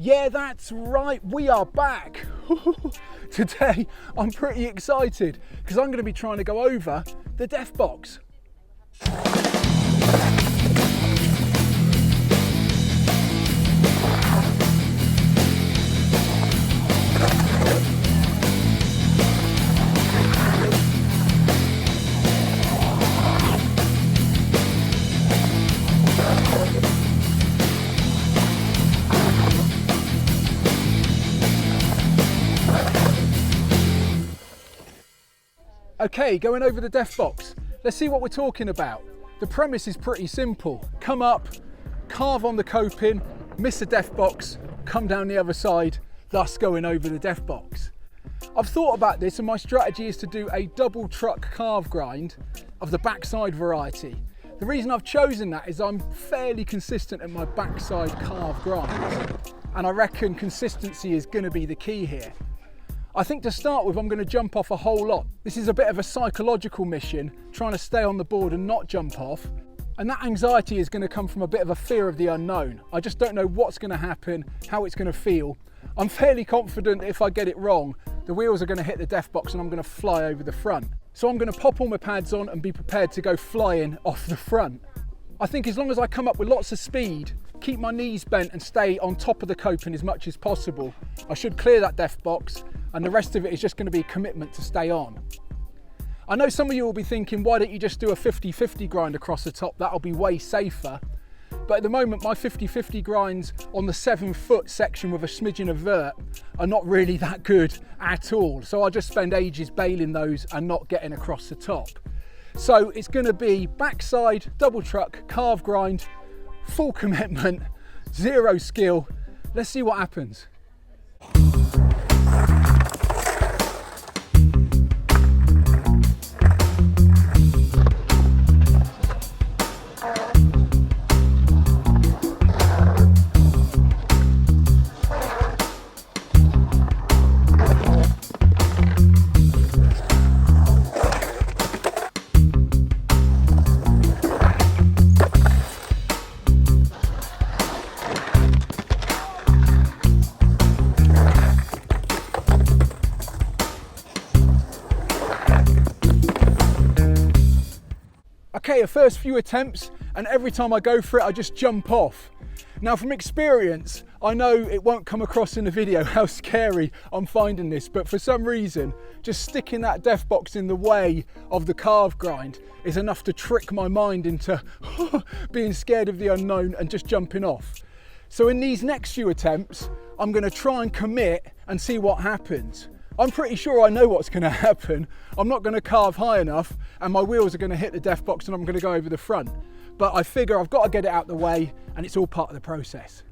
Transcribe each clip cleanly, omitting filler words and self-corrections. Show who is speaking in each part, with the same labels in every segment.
Speaker 1: Yeah, that's right, we are back. Today, I'm pretty excited because I'm going to be trying to go over the Deathbox. Okay, going over the Deathbox. Let's see what we're talking about. The premise is pretty simple. Come up, carve on the coping, miss the Deathbox, come down the other side, thus going over the Deathbox. I've thought about this and my strategy is to do a double truck carve grind of the backside variety. The reason I've chosen that is I'm fairly consistent at my backside carve grinds, and I reckon consistency is going to be the key here. I think to start with, I'm going to jump off a whole lot. This is a bit of a psychological mission, trying to stay on the board and not jump off. And that anxiety is going to come from a bit of a fear of the unknown. I just don't know what's going to happen, how it's going to feel. I'm fairly confident that if I get it wrong, the wheels are going to hit the Deathbox and I'm going to fly over the front. So I'm going to pop all my pads on and be prepared to go flying off the front. I think as long as I come up with lots of speed, keep my knees bent and stay on top of the coping as much as possible, I should clear that Deathbox, and the rest of it is just going to be a commitment to stay on. I know some of you will be thinking, why don't you just do a 50-50 grind across the top? That'll be way safer. But at the moment, my 50-50 grinds on the 7-foot section with a smidgen of vert are not really that good at all. So I just spend ages bailing those and not getting across the top. So it's going to be backside, double truck, carve grind, full commitment, zero skill. Let's see what happens. Okay, a first few attempts, and every time I go for it, I just jump off. Now from experience, I know it won't come across in the video how scary I'm finding this, but for some reason, just sticking that Deathbox in the way of the carve grind is enough to trick my mind into being scared of the unknown and just jumping off. So in these next few attempts, I'm going to try and commit and see what happens. I'm pretty sure I know what's going to happen. I'm not going to carve high enough and my wheels are going to hit the Deathbox and I'm going to go over the front. But I figure I've got to get it out the way and it's all part of the process.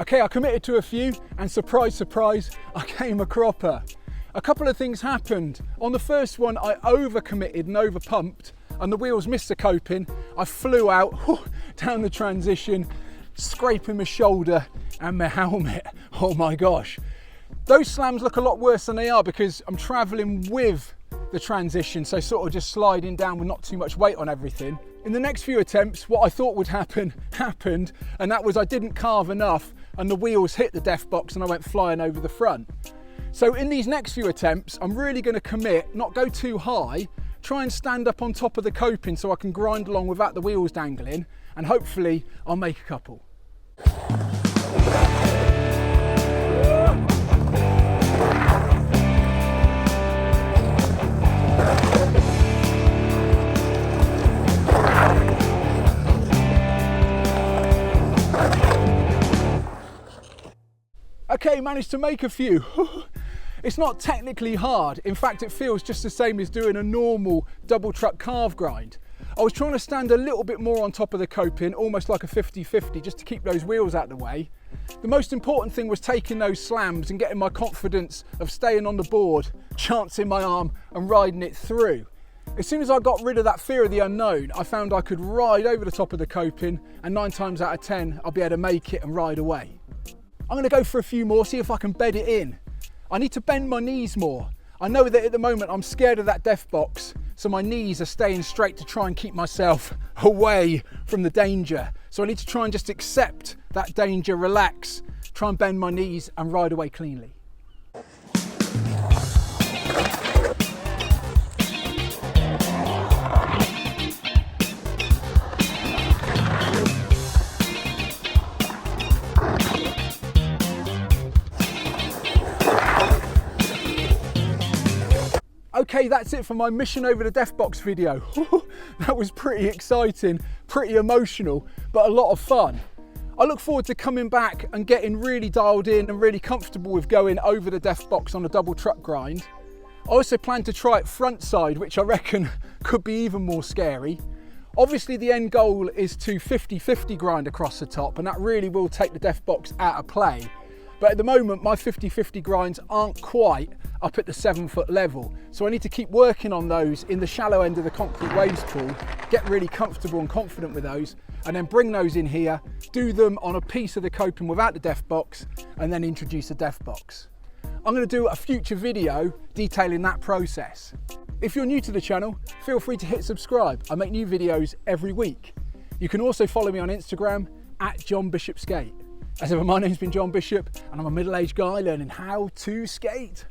Speaker 1: Okay, I committed to a few and surprise, surprise, I came a cropper. A couple of things happened. On the first one, I overcommitted and overpumped and the wheels missed the coping. I flew out down the transition, scraping my shoulder and my helmet. Oh my gosh. Those slams look a lot worse than they are because I'm traveling with the transition, so sort of just sliding down with not too much weight on everything. In the next few attempts, what I thought would happen, happened, and that was I didn't carve enough and the wheels hit the Deathbox and I went flying over the front. So in these next few attempts, I'm really going to commit, not go too high, try and stand up on top of the coping so I can grind along without the wheels dangling, and hopefully I'll make a couple. Okay, managed to make a few. It's not technically hard. In fact, it feels just the same as doing a normal double truck carve grind. I was trying to stand a little bit more on top of the coping, almost like a 50-50, just to keep those wheels out of the way. The most important thing was taking those slams and getting my confidence of staying on the board, chancing my arm and riding it through. As soon as I got rid of that fear of the unknown, I found I could ride over the top of the coping, and 9 times out of 10, I'll be able to make it and ride away. I'm gonna go for a few more, see if I can bed it in. I need to bend my knees more. I know that at the moment I'm scared of that Deathbox, so my knees are staying straight to try and keep myself away from the danger. So I need to try and just accept that danger, relax, try and bend my knees and ride away cleanly. Okay, that's it for my mission over the Deathbox video. That was pretty exciting, pretty emotional, but a lot of fun. I look forward to coming back and getting really dialed in and really comfortable with going over the Deathbox on a double truck grind. I also plan to try it front side, which I reckon could be even more scary. Obviously the end goal is to 50-50 grind across the top, and that really will take the Deathbox out of play. But at the moment, my 50-50 grinds aren't quite up at the 7-foot level. So I need to keep working on those in the shallow end of the concrete waves pool, get really comfortable and confident with those, and then bring those in here, do them on a piece of the coping without the Deathbox, and then introduce the Deathbox. I'm going to do a future video detailing that process. If you're new to the channel, feel free to hit subscribe. I make new videos every week. You can also follow me on Instagram @JohnBishopSkate. As ever, my name's been John Bishop, and I'm a middle-aged guy learning how to skate.